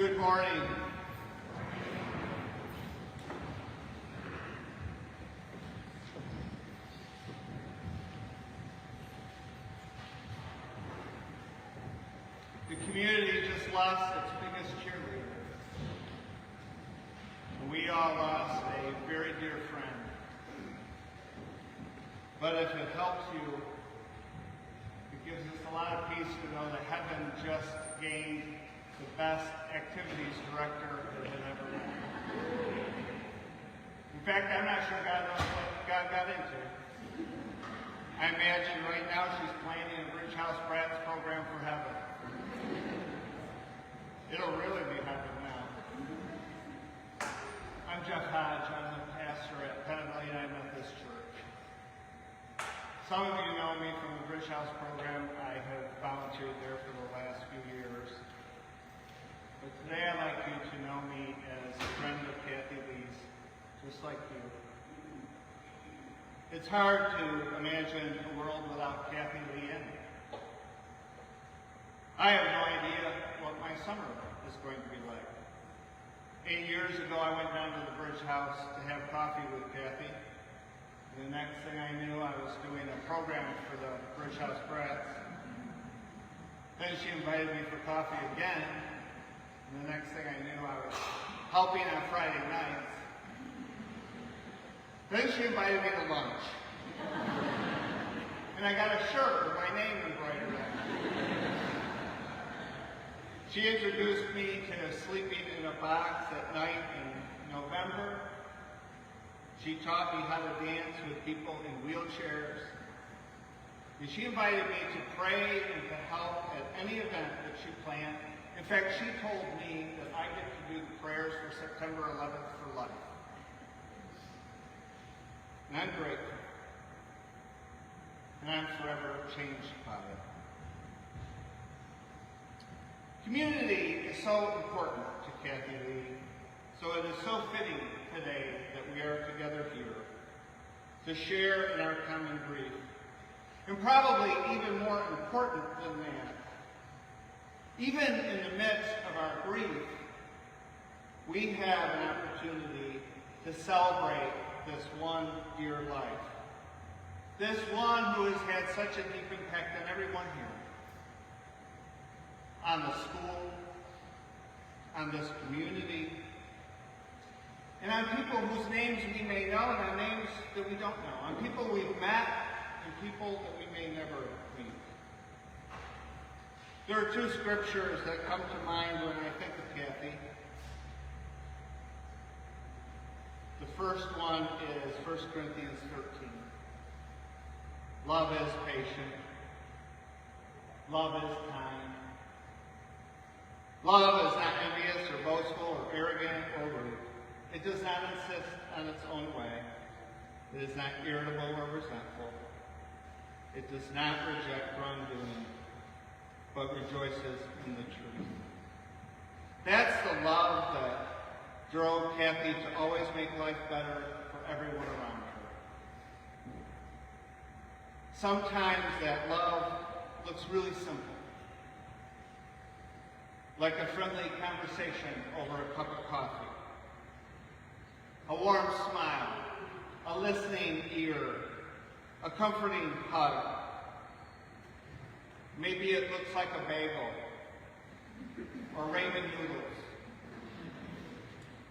Good morning. The community just lost its biggest cheerleader. We all lost a very dear friend. But if it helps you, it gives us a lot of peace to know that heaven just gained the best activities director it had ever had. In fact, I'm not sure God knows what God got into. I imagine right now she's planning a Bridge House Brats program for heaven. It'll really be heaven now. I'm Jeff Hodge. I'm the pastor at Penn United Methodist Church. Some of you know me from the Bridge House program. I have volunteered there for the last few years. But today I'd like you to know me as a friend of Cathy Lee's, just like you. It's hard to imagine a world without Cathy Lee in it. I have no idea what my summer is going to be like. 8 years ago I went down to the Bridge House to have coffee with Cathy. And the next thing I knew, I was doing a program for the Bridge House Brats. Then she invited me for coffee again. And the next thing I knew, I was helping on Friday nights. Then she invited me to lunch. And I got a shirt with my name embroidered on it. She introduced me to sleeping in a box at night in November. She taught me how to dance with people in wheelchairs. And she invited me to pray and to help at any event that she planned. In fact, she told me that I get to do the prayers for September 11th for life. And I'm grateful. And I'm forever changed by it. Community is so important to Cathy Lee, so it is so fitting today that we are together here to share in our common grief. And probably even more important than that, even in the midst of our grief, we have an opportunity to celebrate this one dear life. This one who has had such a deep impact on everyone here. On the school, on this community, and on people whose names we may know and on names that we don't know. On people we've met and people that we may never meet. There are two scriptures that come to mind when I think of Cathy. The first one is 1 Corinthians 13. Love is patient. Love is kind. Love is not envious or boastful or arrogant or rude. It does not insist on its own way. It is not irritable or resentful. It does not reject wrongdoing, but rejoices in the truth. That's the love that drove Cathy to always make life better for everyone around her. Sometimes that love looks really simple, like a friendly conversation over a cup of coffee, a warm smile, a listening ear, a comforting hug. Maybe it looks like a bagel or ramen noodles.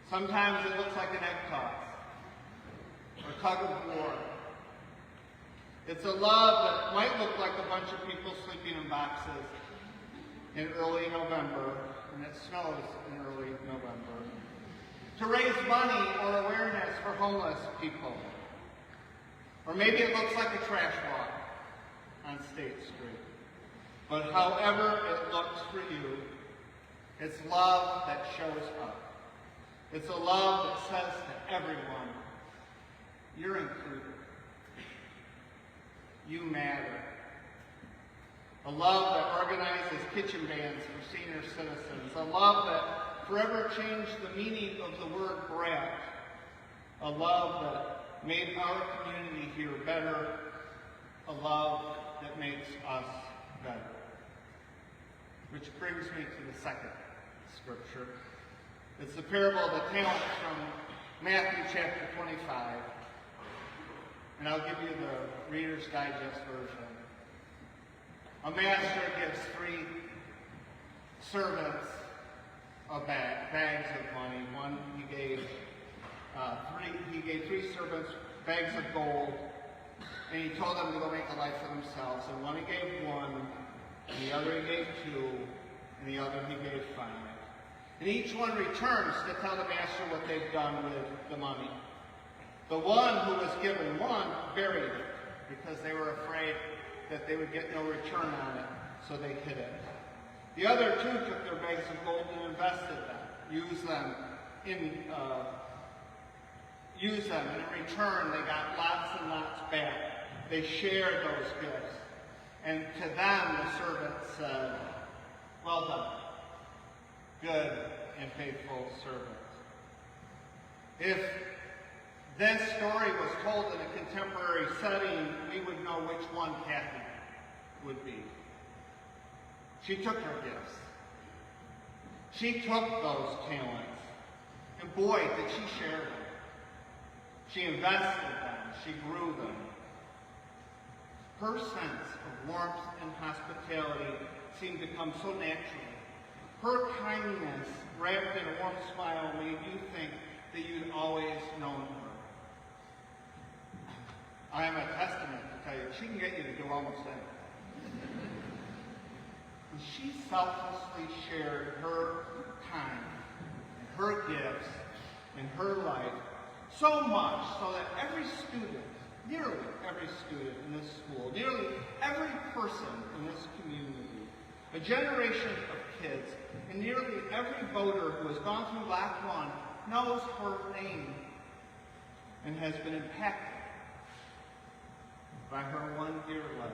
Sometimes it looks like an egg toss or tug of war. It's a love that might look like a bunch of people sleeping in boxes in early November, and it snows in early November, to raise money or awareness for homeless people. Or maybe it looks like a trash walk on State Street. But however it looks for you, it's love that shows up. It's a love that says to everyone, you're included. You matter. A love that organizes kitchen bands for senior citizens. A love that forever changed the meaning of the word brat. A love that made our community here better. A love that makes us better. Which brings me to the second scripture. It's the parable of the talents from Matthew chapter 25. And I'll give you the Reader's Digest version. A master gives 3 servants bags of money. One, he gave 3 servants bags of gold, and he told them to go make a life for themselves. And one he gave 1, and the other he gave 2, and the other he gave 5. And each one returns to tell the master what they've done with the money. The one who was given 1 buried it, because they were afraid that they would get no return on it, so they hid it. The other 2 took their bags of gold and invested them, used them, and in return they got lots and lots back. They shared those gifts. And to them the servant said, "Well done, good and faithful servant." If this story was told in a contemporary setting, we would know which one Cathy would be. She took her gifts. She took those talents. And boy, did she share them. She invested them. She grew them. Her sense of warmth and hospitality seemed to come so naturally. Her kindness, wrapped in a warm smile, made you think that you'd always known her. I am a testament to tell you, she can get you to do almost anything. And she selflessly shared her time, and her gifts, and her life, so much so that every student, nearly every student in this school, nearly every person in this community, a generation of kids, and nearly every voter who has gone through Lot 1 knows her name and has been impacted by her one dear life.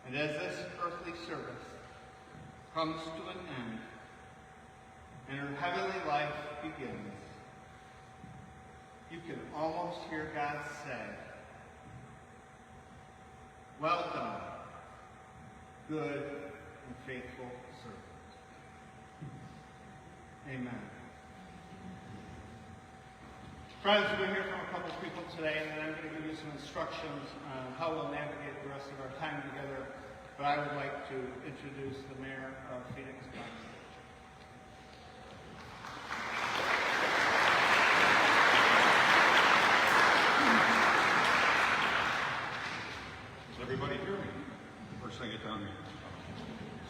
And as this earthly service comes to an end and her heavenly life begins, you can almost hear God say, "Well done, good and faithful servant." Amen. Friends, we're going to hear from a couple of people today, and then I'm going to give you some instructions on how we'll navigate the rest of our time together. But I would like to introduce the mayor of Phoenix County. Does everybody hear me? Or should I get down here?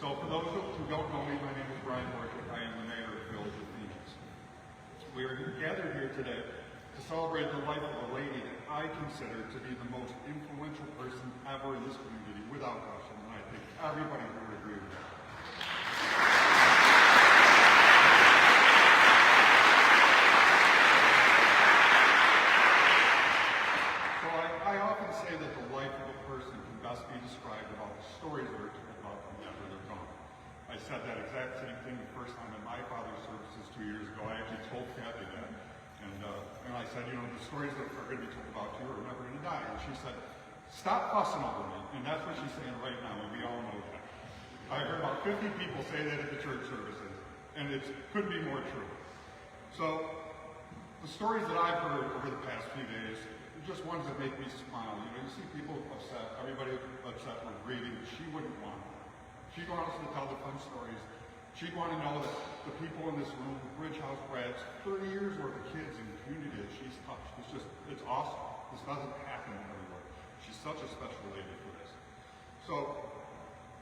So for those who don't know me, my name is Brian Borchert. I am the mayor of the Village of Phoenix. We are gathered here today to celebrate the life of a lady that I consider to be the most influential person ever in this community, without question, and I think everybody would agree with that. So I often say that the life of a person can best be described about the stories that are told about them after they're gone. I said that exact same thing the first time in my father's services 2 years ago. I actually told Cathy that. And I said, you know, the stories that are going to be told about you are never going to die. And she said, "Stop fussing over me." And that's what she's saying right now, and we all know that. I heard about 50 people say that at the church services, and it couldn't be more true. So the stories that I've heard over the past few days are just ones that make me smile. You know, you see people upset, everybody upset with grieving. She wouldn't want that. She'd want us to tell the fun stories. She'd want to know that the people in this room, Bridge House Brads, 30 years worth of kids in the community that she's touched. It's awesome. This doesn't happen everywhere. She's such a special lady for this. So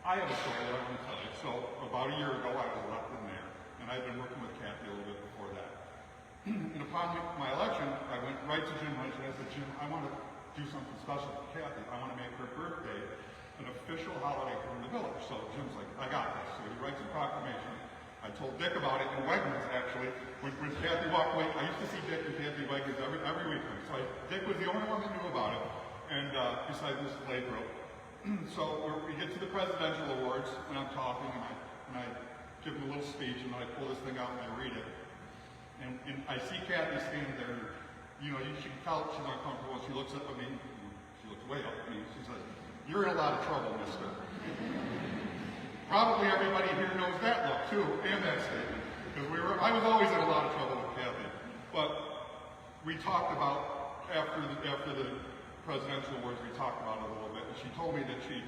I have a story that I want to tell you. So about a year ago, I was elected mayor, and I've been working with Cathy a little bit before that. And upon my election, I went right to Jim Lynch and I said, "Jim, I want to do something special for Cathy. I want to make her birthday an official holiday from the village." So Jim's like, "I got this." So he writes a proclamation. I told Dick about it in Wegmans, actually. When Cathy walked away, I used to see Dick and Cathy Wegmans every weekend. So Dick was the only one that knew about it, and besides Mrs. Ladro. So we get to the presidential awards, and I'm talking, and I give him a little speech, and then I pull this thing out and I read it. And I see Cathy standing there, and, you know, she can tell she's uncomfortable, and she looks up at me, she looks way up at me, she says, "You're in a lot of trouble, mister." Probably everybody here knows that look too, and that statement. Because I was always in a lot of trouble with Cathy. But we talked about, after the presidential awards, we talked about it a little bit, and she told me that she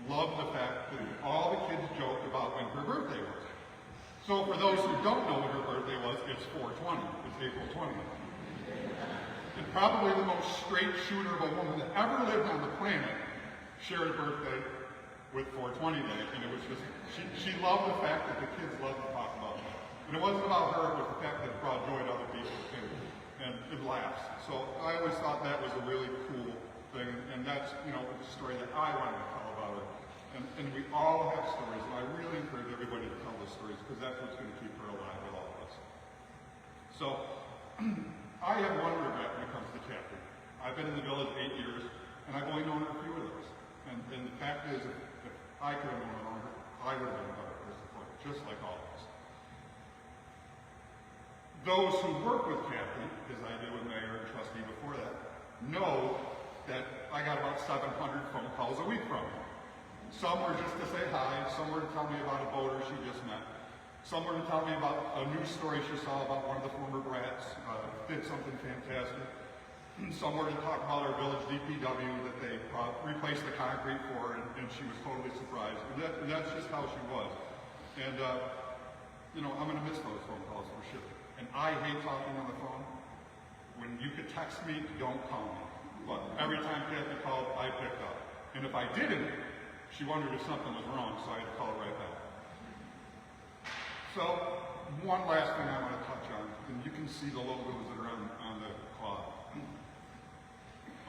loved the fact that all the kids joked about when her birthday was. So for those who don't know what her birthday was, it's 4/20. It's April 20th. And probably the most straight shooter of a woman that ever lived on the planet shared a birthday with 4/20 Day, and it was just, she loved the fact that the kids loved to talk about that. And it wasn't about her, it was the fact that it brought joy to other people and laughs. So I always thought that was a really cool thing, and that's, you know, the story that I wanted to tell about her. And we all have stories, and I really encourage everybody to tell those stories, because that's what's going to keep her alive with all of us. So, I have one regret when it comes to Cathy. I've been in the village 8 years, and I've only known her a few of those. And the fact is, if I could have known her longer, I would have been a better person for her, just like all of us. Those who work with Cathy, as I did with Mayor and Trustee before that, know that I got about 700 phone calls a week from her. Some were just to say hi, some were to tell me about a boater she just met. Some were to tell me about a news story she saw about one of the former brats, did something fantastic. Some were to talk about our village DPW that they replaced the concrete for, and she was totally surprised. And that's just how she was. And, you know, I'm going to miss those phone calls for sure. And I hate talking on the phone. When you could text me, don't call me. But every time Cathy called, I picked up. And if I didn't, she wondered if something was wrong, so I had to call her right back. So, one last thing I want to touch on, and you can see the logos that are on the cloth.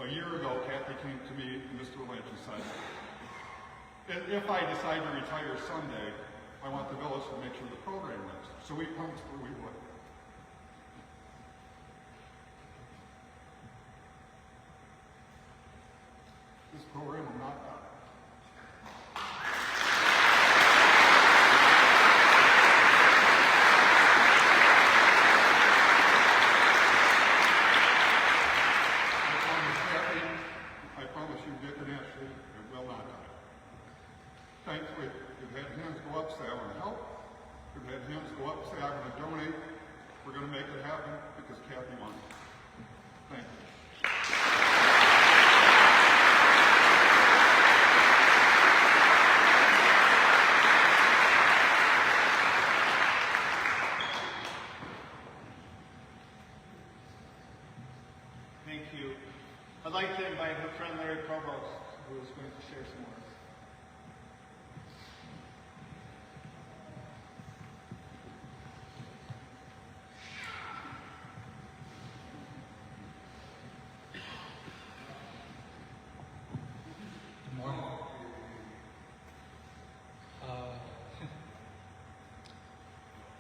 A year ago, Cathy came to me and Mr. Lynch and said, if I decide to retire someday, I want the village to make sure the program lives. So we promised her we would. This program will not die. Thankfully, we've had hands go up, say I want to help. We've had hands go up, say I want to donate. We're going to make it happen because Cathy wants it. Thank you. Thank you. I'd like to invite her friend Larry Provost, who is going to share some words.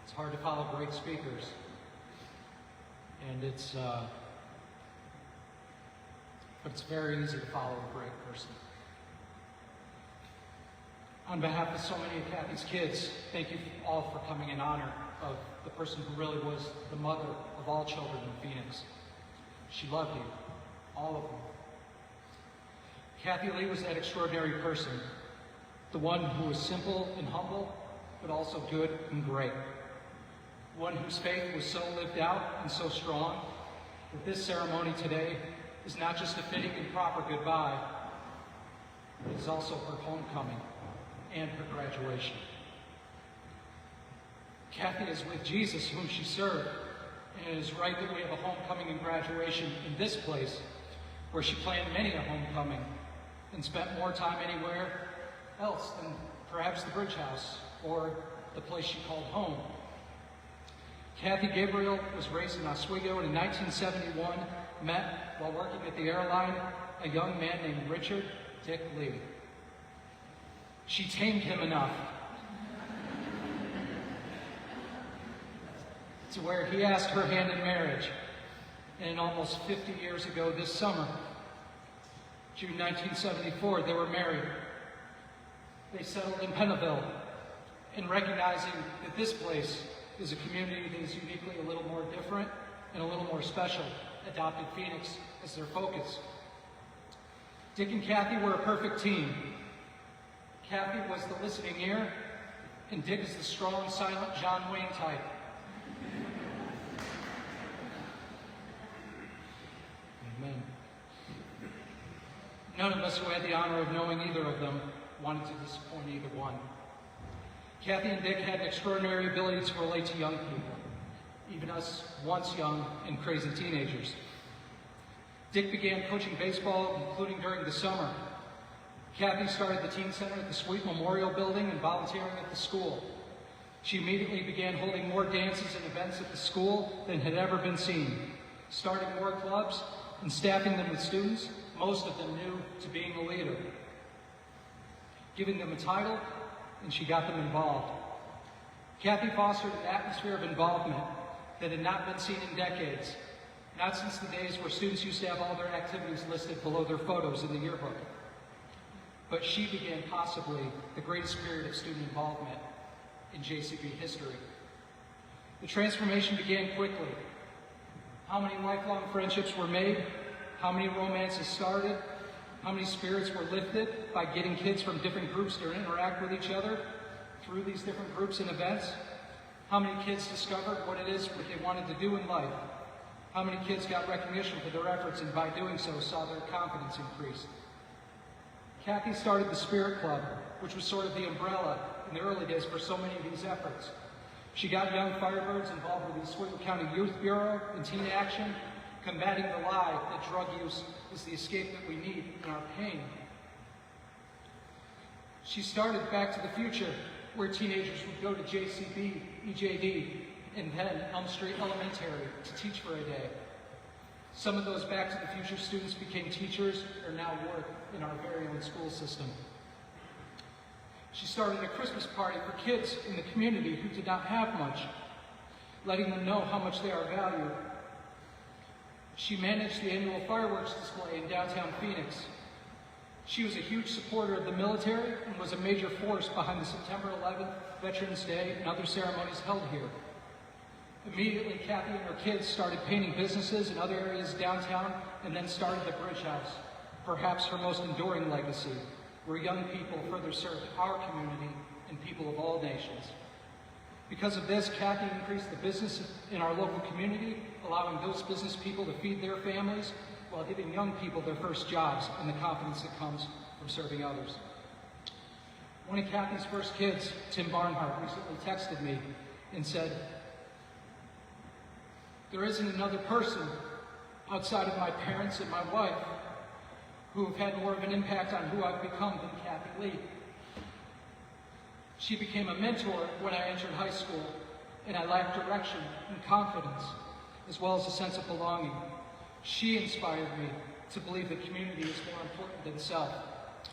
It's hard to follow great speakers, and but it's very easy to follow a great person. On behalf of so many of Cathy's kids, thank you all for coming in honor of the person who really was the mother of all children in Phoenix. She loved you, all of them. Cathy Lee was that extraordinary person, the one who was simple and humble, but also good and great. One whose faith was so lived out and so strong that this ceremony today is not just a fitting and proper goodbye, it is also her homecoming and her graduation. Cathy is with Jesus, whom she served, and it is right that we have a homecoming and graduation in this place, where she planned many a homecoming and spent more time anywhere else than perhaps the Bridge House or the place she called home. Cathy Gabriel was raised in Oswego and in 1971 met, while working at the airline, a young man named Richard Dick Lee. She tamed him enough to where he asked her hand in marriage. And almost 50 years ago this summer, June 1974, they were married. They settled in Pennaville, and recognizing that this place is a community that is uniquely a little more different and a little more special, adopted Phoenix as their focus. Dick and Cathy were a perfect team. Cathy was the listening ear and Dick is the strong, silent John Wayne type. Amen. None of us who had the honor of knowing either of them wanted to disappoint either one. Cathy and Dick had an extraordinary ability to relate to young people, even us once young and crazy teenagers. Dick began coaching baseball, including during the summer. Cathy started the teen center at the Sweet Memorial Building and volunteering at the school. She immediately began holding more dances and events at the school than had ever been seen, starting more clubs and staffing them with students, most of them new to being a leader, giving them a title, and she got them involved. Cathy fostered an atmosphere of involvement that had not been seen in decades, not since the days where students used to have all their activities listed below their photos in the yearbook. But she began possibly the greatest period of student involvement in JCB history. The transformation began quickly. How many lifelong friendships were made? How many romances started? How many spirits were lifted by getting kids from different groups to interact with each other through these different groups and events? How many kids discovered what it is what they wanted to do in life? How many kids got recognition for their efforts and by doing so saw their confidence increase? Cathy started the Spirit Club, which was sort of the umbrella in the early days for so many of these efforts. She got young Firebirds involved with the Oswego County Youth Bureau and Teen Action, combating the lie that drug use is the escape that we need in our pain. She started Back to the Future, where teenagers would go to JCB, EJD, and then Elm Street Elementary to teach for a day. Some of those Back to the Future students became teachers or now work in our very own school system. She started a Christmas party for kids in the community who did not have much, letting them know how much they are valued. She managed the annual fireworks display in downtown Phoenix. She was a huge supporter of the military and was a major force behind the September 11th Veterans Day and other ceremonies held here. Immediately, Cathy and her kids started painting businesses in other areas downtown and then started the Bridge House, perhaps her most enduring legacy, where young people further served our community and people of all nations. Because of this, Cathy increased the business in our local community, allowing those business people to feed their families while giving young people their first jobs and the confidence that comes from serving others. One of Cathy's first kids, Tim Barnhart, recently texted me and said, "There isn't another person outside of my parents and my wife who have had more of an impact on who I've become than Cathy Lee. She became a mentor when I entered high school, and I lacked direction and confidence, as well as a sense of belonging. She inspired me to believe that community is more important than self.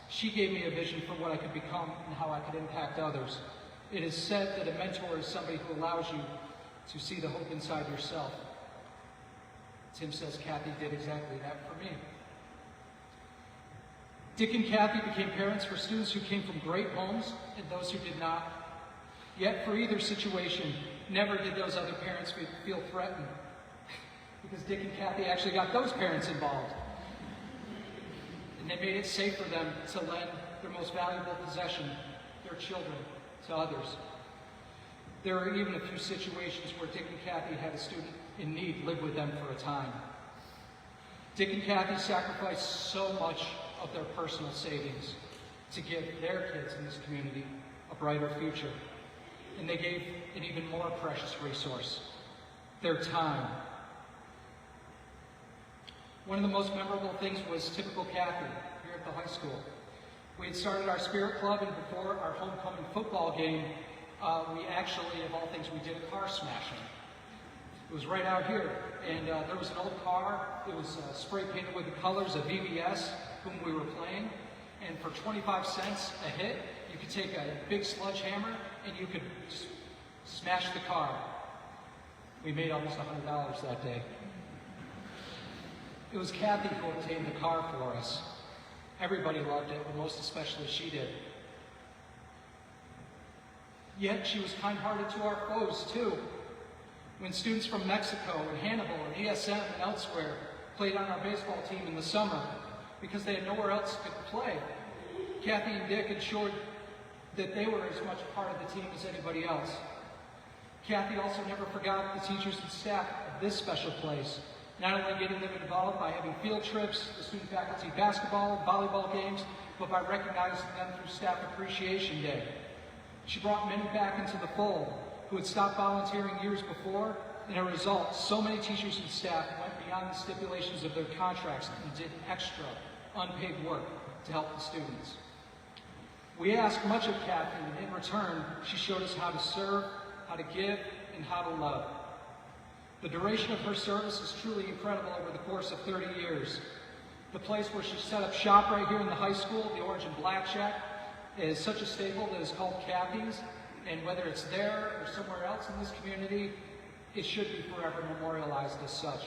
She gave me a vision for what I could become and how I could impact others. It is said that a mentor is somebody who allows you to see the hope inside yourself." Tim says Cathy did exactly that for me. Dick and Cathy became parents for students who came from great homes and those who did not. Yet for either situation, never did those other parents feel threatened, because Dick and Cathy actually got those parents involved. And they made it safe for them to lend their most valuable possession, their children, to others. There are even a few situations where Dick and Cathy had a student in need live with them for a time. Dick and Cathy sacrificed so much of their personal savings to give their kids in this community a brighter future. And they gave an even more precious resource, their time. One of the most memorable things was typical Cathy here at the high school. We had started our Spirit Club, and before our homecoming football game, we actually, of all things, we did a car smashing. It was right out here, and there was an old car. It was spray painted with the colors of VBS, whom we were playing, and for 25 cents a hit, you could take a big sledgehammer and you could just smash the car. We made almost $100 that day. It was Cathy who obtained the car for us. Everybody loved it, but most especially she did. Yet she was kind-hearted to our foes too. When students from Mexico and Hannibal and ESM and elsewhere played on our baseball team in the summer because they had nowhere else to play, Cathy and Dick ensured that they were as much part of the team as anybody else. Cathy also never forgot the teachers and staff of this special place, not only getting them involved by having field trips, the student faculty basketball and volleyball games, but by recognizing them through Staff Appreciation Day. She brought many back into the fold who had stopped volunteering years before, and as a result, so many teachers and staff went beyond the stipulations of their contracts and did extra, unpaid work to help the students. We asked much of Cathy, and in return, she showed us how to serve, how to give, and how to love. The duration of her service is truly incredible over the course of 30 years. The place where she set up shop right here in the high school, the Orange and Black Shack, is such a staple that is called Cathy's, and whether it's there or somewhere else in this community, it should be forever memorialized as such.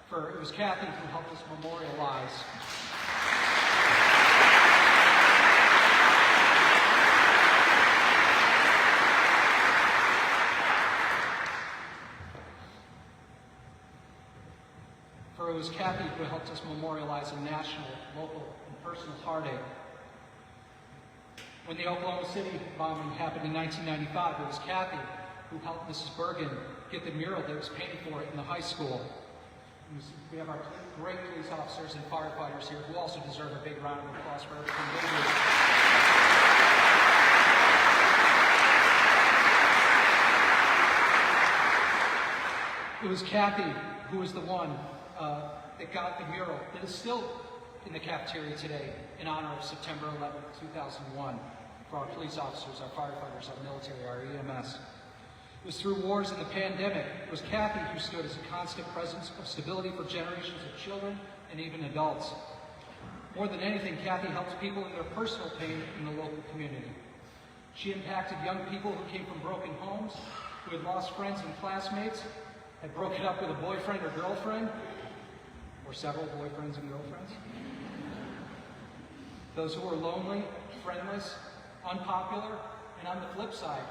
For it was Cathy who helped us memorialize. For it was Cathy who helped us memorialize a national, local, and personal heartache. When the Oklahoma City bombing happened in 1995, it was Cathy who helped Mrs. Bergen get the mural that was painted for it in the high school. We have our great police officers and firefighters here who also deserve a big round of applause for everything they do. It was Cathy who was the one that got the mural that is still in the cafeteria today in honor of September 11th, 2001, for our police officers, our firefighters, our military, our EMS. It was through wars and the pandemic. It was Cathy who stood as a constant presence of stability for generations of children and even adults. More than anything, Cathy helped people in their personal pain in the local community. She impacted young people who came from broken homes, who had lost friends and classmates, had broken up with a boyfriend or girlfriend, or several boyfriends and girlfriends. Those who were lonely, friendless, unpopular, and on the flip side,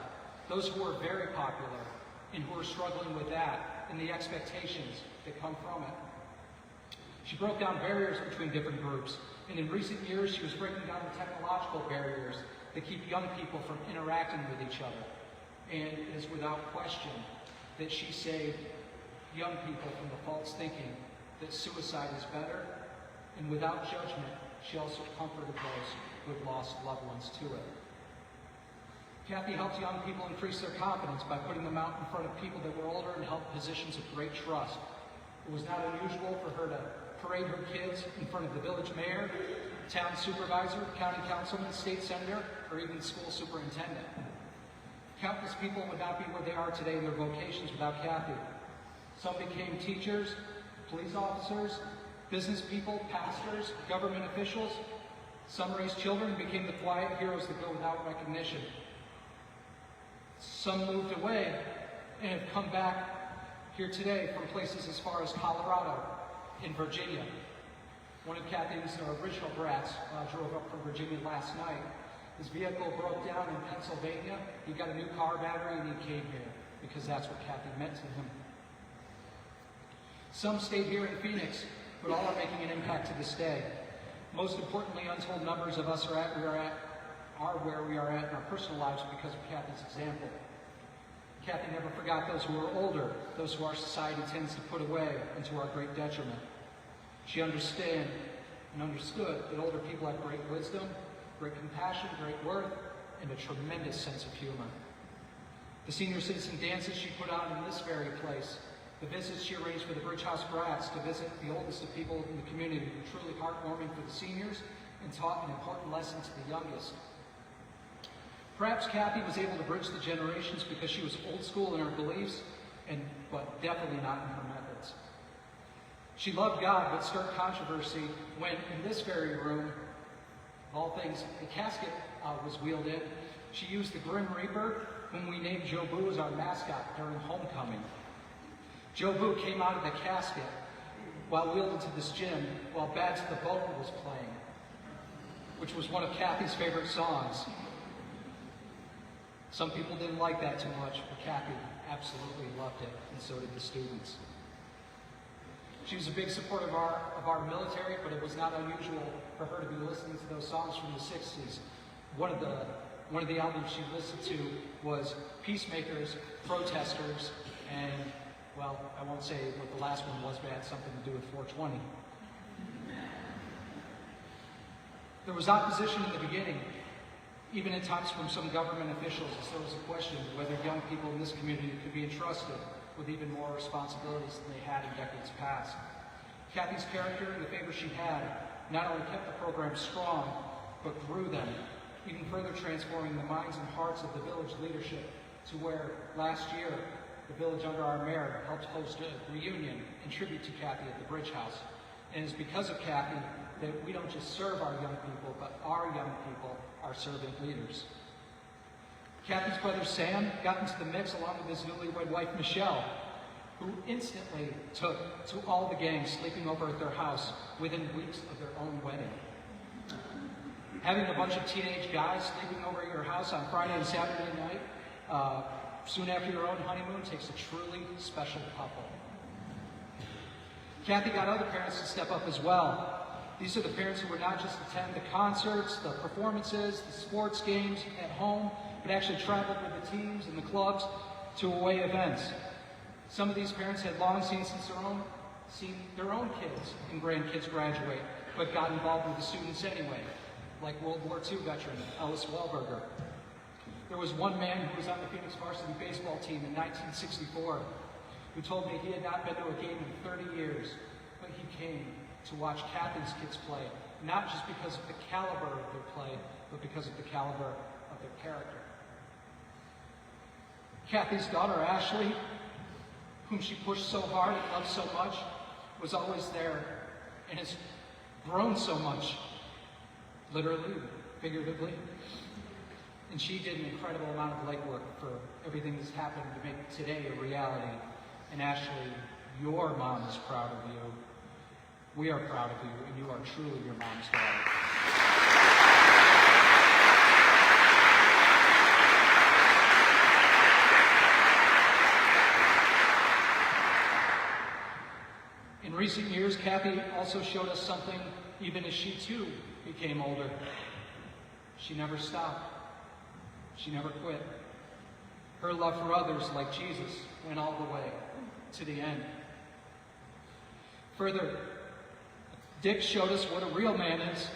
those who were very popular and who were struggling with that and the expectations that come from it. She broke down barriers between different groups, and in recent years she was breaking down the technological barriers that keep young people from interacting with each other. And it is without question that she saved young people from the false thinking that suicide is better, and without judgment, she also comforted those who had lost loved ones to it. Cathy helped young people increase their confidence by putting them out in front of people that were older and held positions of great trust. It was not unusual for her to parade her kids in front of the village mayor, town supervisor, county councilman, state senator, or even school superintendent. Countless people would not be where they are today in their vocations without Cathy. Some became teachers, police officers, business people, pastors, government officials. Some raised children and became the quiet heroes that go without recognition. Some moved away and have come back here today from places as far as Colorado and Virginia. One of Cathy's original brats drove up from Virginia last night. His vehicle broke down in Pennsylvania. He got a new car battery and he came here because that's what Cathy meant to him. Some stayed here in Phoenix, but all are making an impact to this day. Most importantly, untold numbers of us are where we are at in our personal lives because of Cathy's example. Cathy never forgot those who were older, those who our society tends to put away, and to our great detriment. She understood that older people have great wisdom, great compassion, great worth, and a tremendous sense of humor. The senior citizen dances she put on in this very place, the visits she arranged for the Bridge House brats to visit the oldest of people in the community were truly heartwarming for the seniors and taught an important lesson to the youngest. Perhaps Cathy was able to bridge the generations because she was old school in her beliefs, but definitely not in her methods. She loved God, but stirred controversy when, in this very room, of all things, the casket was wheeled in. She used the Grim Reaper, whom we named Joe Boo, as our mascot during homecoming. Joe Boo came out of the casket while wheeled into this gym while Bad to the Bone was playing, which was one of Cathy's favorite songs. Some people didn't like that too much, but Cathy absolutely loved it, and so did the students. She was a big supporter of our military, but it was not unusual for her to be listening to those songs from the 60s. One of the one of the albums she listened to was Peacemakers, Protesters, and, well, I won't say what the last one was, but it had something to do with 420. There was opposition in the beginning, even at times from some government officials, as there was a question whether young people in this community could be entrusted with even more responsibilities than they had in decades past. Cathy's character and the favor she had not only kept the program strong, but grew them, even further transforming the minds and hearts of the village leadership to where, last year, the village under our mayor helped host a reunion in tribute to Cathy at the Bridge House. And it's because of Cathy that we don't just serve our young people, but our young people are servant leaders. Cathy's brother Sam got into the mix along with his newlywed wife Michelle, who instantly took to all the gangs sleeping over at their house within weeks of their own wedding. Having a bunch of teenage guys sleeping over at your house on Friday and Saturday night, soon after your own honeymoon, takes a truly special couple. Cathy got other parents to step up as well. These are the parents who would not just attend the concerts, the performances, the sports games at home, but actually traveled with the teams and the clubs to away events. Some of these parents had long seen their own kids and grandkids graduate, but got involved with the students anyway, like World War II veteran Ellis Wellberger. There was one man who was on the Phoenix varsity baseball team in 1964 who told me he had not been to a game in 30 years, but he came to watch Cathy's kids play, not just because of the caliber of their play, but because of the caliber of their character. Cathy's daughter, Ashley, whom she pushed so hard and loved so much, was always there and has grown so much, literally, figuratively. And she did an incredible amount of legwork for everything that's happened to make today a reality. And Ashley, your mom is proud of you. We are proud of you, and you are truly your mom's daughter. In recent years, Cathy also showed us something even as she too became older. She never stopped. She never quit. Her love for others, like Jesus, went all the way to the end. Further, Dick showed us what a real man is.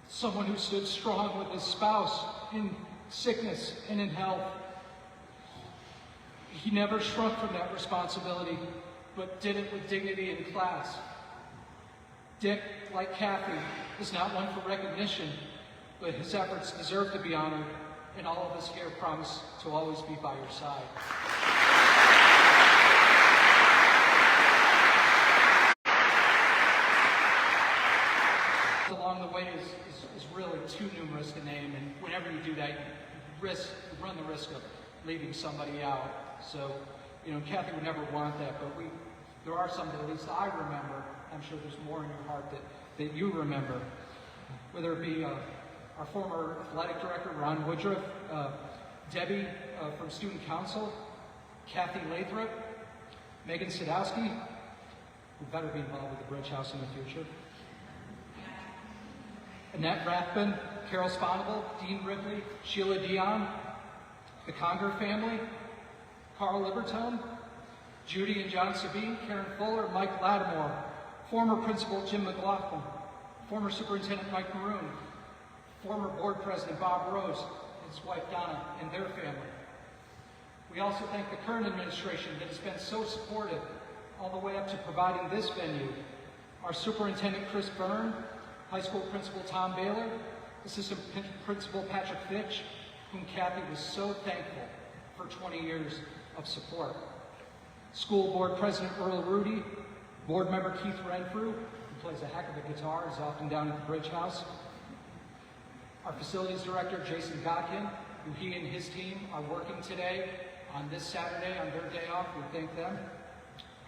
Someone who stood strong with his spouse in sickness and in health. He never shrunk from that responsibility, but did it with dignity and class. Dick, like Cathy, is not one for recognition, but his efforts deserve to be honored, and all of us here promise to always be by your side. Along the way is really too numerous to name, and whenever you do that, you run the risk of leaving somebody out. So, Cathy would never want that, but there are some that at least I remember. I'm sure there's more in your heart that you remember. Whether it be our former athletic director, Ron Woodruff, Debbie from Student Council, Cathy Lathrop, Megan Sadowski, who better be involved with the Bridge House in the future, Annette Rathbun, Carol Sponable, Dean Ripley, Sheila Dion, the Conger family, Carl Libertone, Judy and John Sabine, Karen Fuller, Mike Lattimore, former Principal Jim McLaughlin, former Superintendent Mike Maroon, former Board President Bob Rose, his wife Donna, and their family. We also thank the current administration that has been so supportive all the way up to providing this venue. Our Superintendent Chris Byrne, High School Principal Tom Baylor, Assistant Principal Patrick Fitch, whom Cathy was so thankful for 20 years of support. School Board President Earl Rudy, Board Member Keith Renfrew, who plays a heck of a guitar, is often down at the Bridge House. Our Facilities Director, Jason Godkin, who he and his team are working today on this Saturday on their day off. We thank them.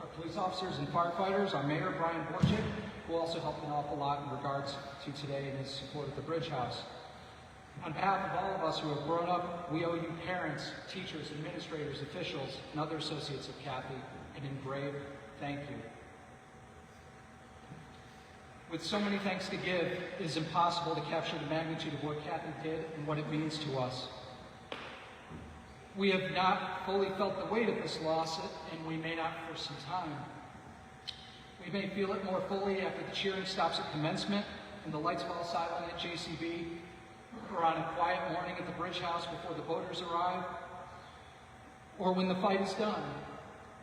Our police officers and firefighters, our Mayor, Brian Borchik, who also helped an awful lot in regards to today and his support of the Bridge House. On behalf of all of us who have grown up, we owe you parents, teachers, administrators, officials, and other associates of Cathy an engraved thank you. With so many thanks to give, it is impossible to capture the magnitude of what Cathy did and what it means to us. We have not fully felt the weight of this loss, and we may not for some time. We may feel it more fully after the cheering stops at commencement and the lights fall silent at JCB, or on a quiet morning at the Bridge House before the boaters arrive, or when the fight is done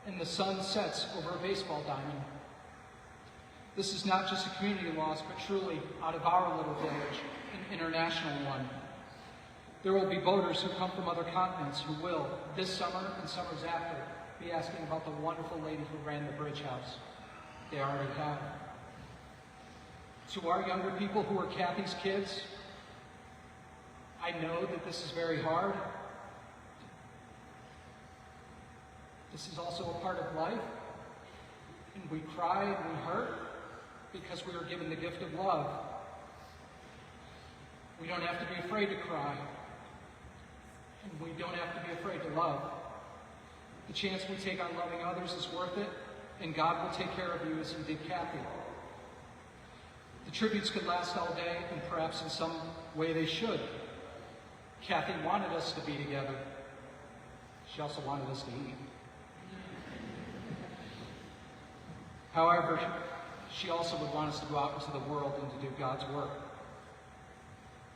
and the sun sets over a baseball diamond. This is not just a community loss, but truly, out of our little village, an international one. There will be boaters who come from other continents who will, this summer and summers after, be asking about the wonderful lady who ran the Bridge House. They already have. To our younger people who are Cathy's kids, I know that this is very hard. This is also a part of life, and we cry and we hurt because we are given the gift of love. We don't have to be afraid to cry, and we don't have to be afraid to love. The chance we take on loving others is worth it, and God will take care of you as He did Cathy. The tributes could last all day, and perhaps in some way they should. Cathy wanted us to be together. She also wanted us to eat. However, she also would want us to go out into the world and to do God's work.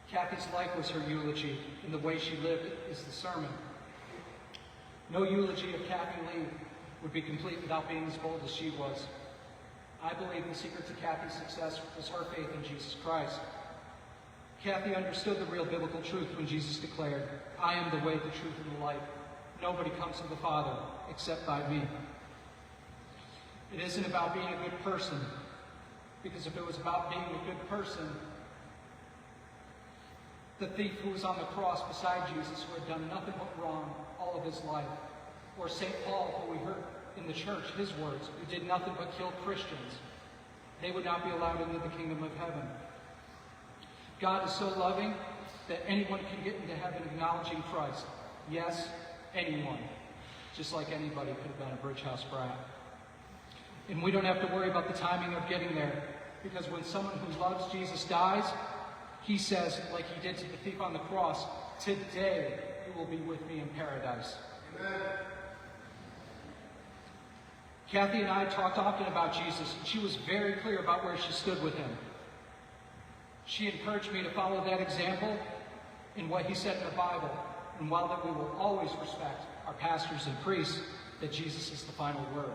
Cathy's life was her eulogy, and the way she lived is the sermon. No eulogy of Cathy Lee would be complete without being as bold as she was. I believe the secret to Cathy's success was her faith in Jesus Christ. Cathy understood the real biblical truth when Jesus declared, "I am the way, the truth, and the life. Nobody comes to the Father except by me." It isn't about being a good person, because if it was about being a good person, the thief who was on the cross beside Jesus, who had done nothing but wrong all of his life, or St. Paul, who we heard in the church, his words, who did nothing but kill Christians, they would not be allowed into the kingdom of heaven. God is so loving that anyone can get into heaven acknowledging Christ. Yes, anyone. Just like anybody could have been a Bridge House brat. And we don't have to worry about the timing of getting there, because when someone who loves Jesus dies, He says, like He did to the thief on the cross, "Today you will be with me in paradise." Amen. Cathy and I talked often about Jesus, and she was very clear about where she stood with Him. She encouraged me to follow that example in what He said in the Bible, and while that we will always respect our pastors and priests, that Jesus is the final word.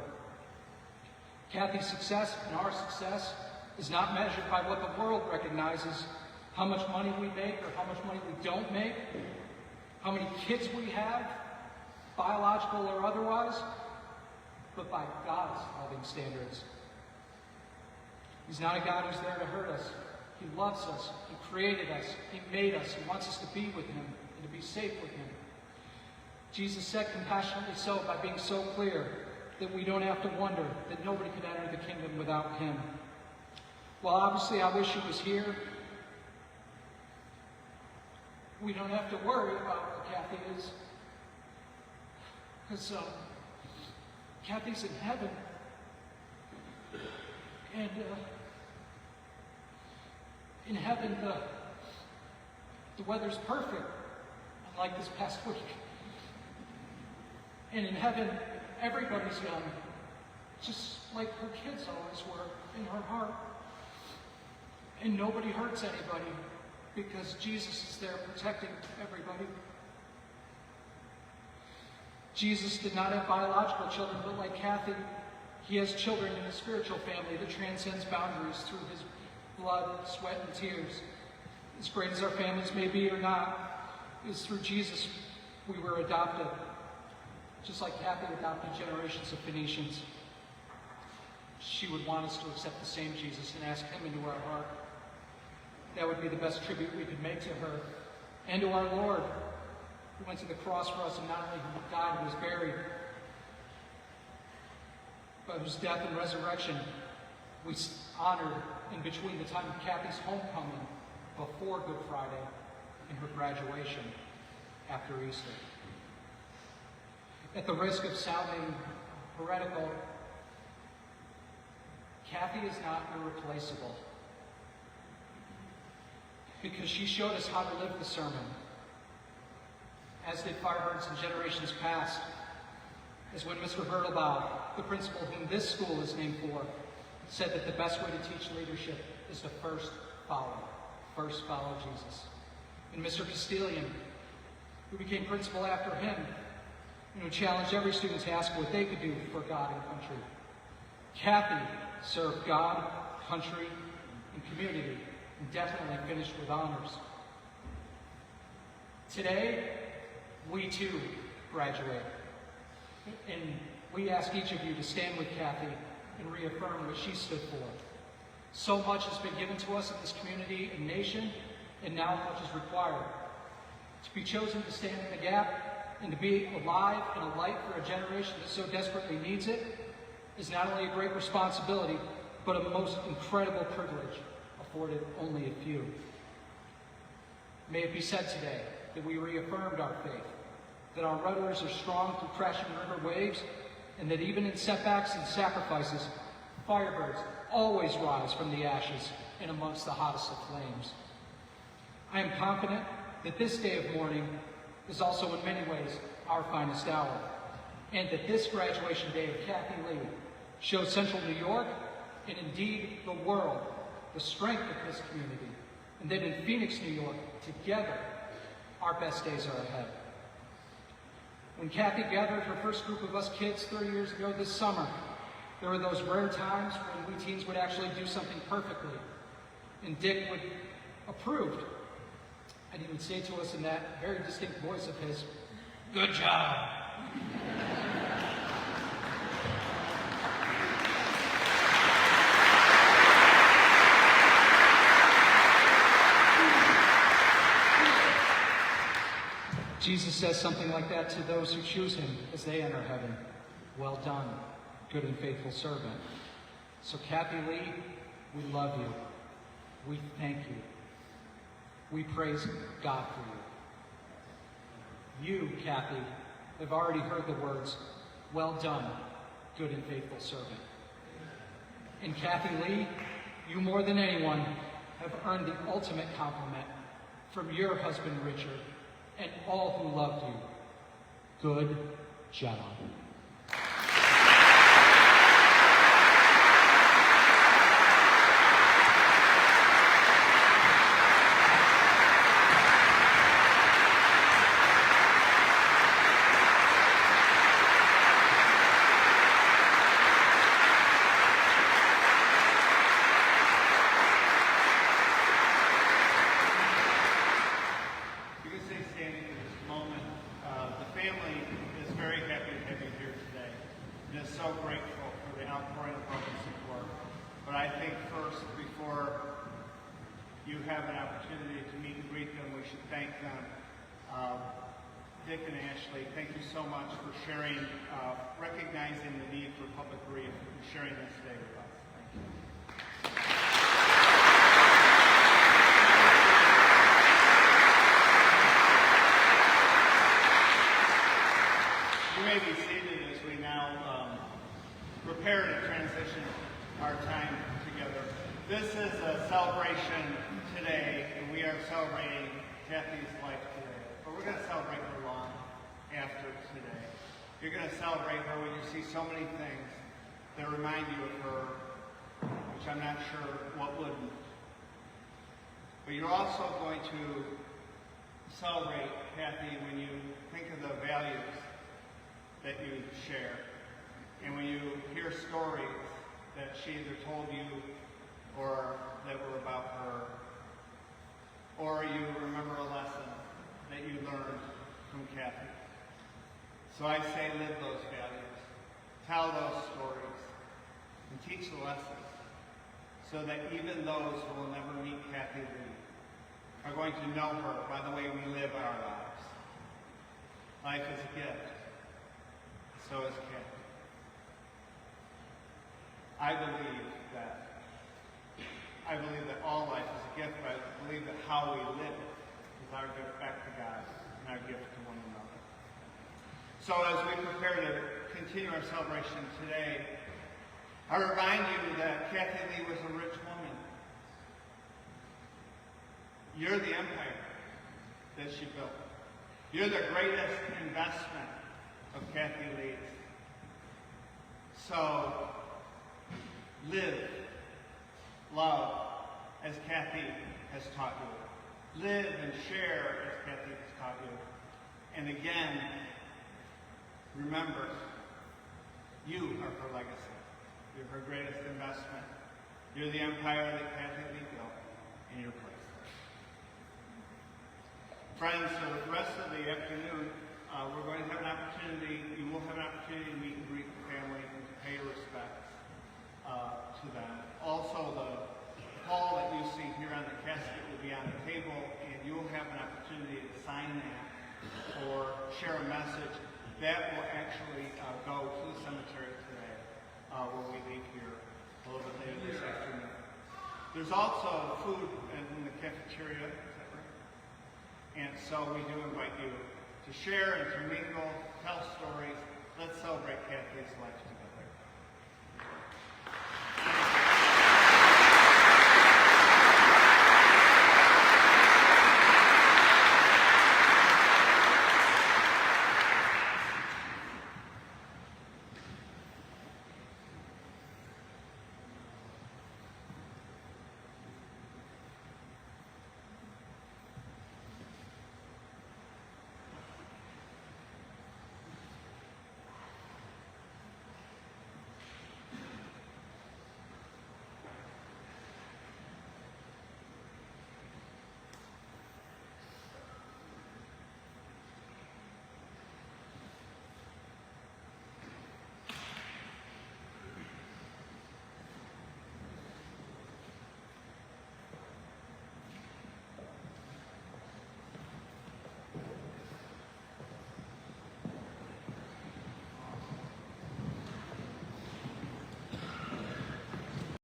Cathy's success and our success is not measured by what the world recognizes, how much money we make or how much money we don't make, how many kids we have, biological or otherwise, but by God's loving standards. He's not a God who's there to hurt us. He loves us. He created us. He made us. He wants us to be with Him and to be safe with Him. Jesus said compassionately so by being so clear that we don't have to wonder that nobody could enter the kingdom without Him. Well, obviously, I wish He was here. We don't have to worry about where Cathy is, because Cathy's in heaven, and in heaven the weather's perfect, unlike this past week. And in heaven, everybody's young, just like her kids always were in her heart. And nobody hurts anybody, because Jesus is there protecting everybody. Jesus did not have biological children, but like Cathy, He has children in a spiritual family that transcends boundaries through His blood, sweat, and tears. As great as our families may be or not, it is through Jesus we were adopted, just like Cathy adopted generations of Phoenicians. She would want us to accept the same Jesus and ask Him into our heart. That would be the best tribute we could make to her and to our Lord, who went to the cross for us and not only died and was buried, but whose death and resurrection we honored in between the time of Cathy's homecoming before Good Friday and her graduation after Easter. At the risk of sounding heretical, Cathy is not irreplaceable. because she showed us how to live the sermon. As did Firebirds in generations past, as when Mr. Hurtelbaugh, the principal whom this school is named for, said that the best way to teach leadership is to first follow Jesus. And Mr. Castilian, who became principal after him, challenged every student to ask what they could do for God and country. Cathy served God, country, and community, and definitely finished with honors. Today, we too graduate. And we ask each of you to stand with Cathy and reaffirm what she stood for. So much has been given to us in this community and nation, and now much is required. To be chosen to stand in the gap and to be alive and a light for a generation that so desperately needs it is not only a great responsibility, but a most incredible privilege afforded only a few. May it be said today that we reaffirmed our faith, that our rudders are strong through crashing river waves, and that even in setbacks and sacrifices, Firebirds always rise from the ashes and amongst the hottest of flames. I am confident that this day of mourning is also in many ways our finest hour, and that this graduation day of Cathy Lee shows Central New York, and indeed the world, the strength of this community, and that in Phoenix, New York, together, our best days are ahead. When Cathy gathered her first group of us kids 30 years ago this summer, there were those rare times when we teens would actually do something perfectly, and Dick would approve. And he would say to us in that very distinct voice of his, "Good job." Jesus says something like that to those who choose him as they enter heaven. Well done, good and faithful servant. So Cathy Lee, we love you. We thank you. We praise God for you. You, Cathy, have already heard the words, well done, good and faithful servant. And Cathy Lee, you more than anyone have earned the ultimate compliment from your husband, Richard, and all who loved you. Good job. Dick and Ashley, thank you so much for sharing, recognizing the need for public grief and sharing this day with us. Thank you. You may be seated as we now prepare to transition our time together. This is a celebration today, and we are celebrating Cathy's life today. But we're going to celebrate her long after today. You're going to celebrate her when you see so many things that remind you of her, which I'm not sure what wouldn't. But you're also going to celebrate Cathy when you think of the values that you share. And when you hear stories that she either told you or that were about her, or you remember a lesson that you learned from Cathy. So I say live those values, tell those stories, and teach the lessons so that even those who will never meet Cathy Lee are going to know her by the way we live our lives. Life is a gift. So is Cathy. I believe that all life is a gift, but I believe that how we live it is our gift back to God and our gift to one another. So as we prepare to continue our celebration today, I remind you that Cathy Lee was a rich woman. You're the empire that she built. You're the greatest investment of Cathy Lee's. So, live, love, as Cathy has taught you. Live and share as Cathy has taught you. And again, remember, you are her legacy. You're her greatest investment. You're the empire that Cathy Lee built, and you're priceless. Friends, for the rest of the afternoon, we're going to have an opportunity, you will have an opportunity to meet and greet the family and to pay your respects to them. Also, the call that you see here on the casket will be on the table, and you will have an opportunity to sign that or share a message. That will actually go to the cemetery today when we leave here a little bit later this afternoon. There's also food in the cafeteria, is that right? And so we do invite you to share and to mingle, tell stories. Let's celebrate Cathy's life together.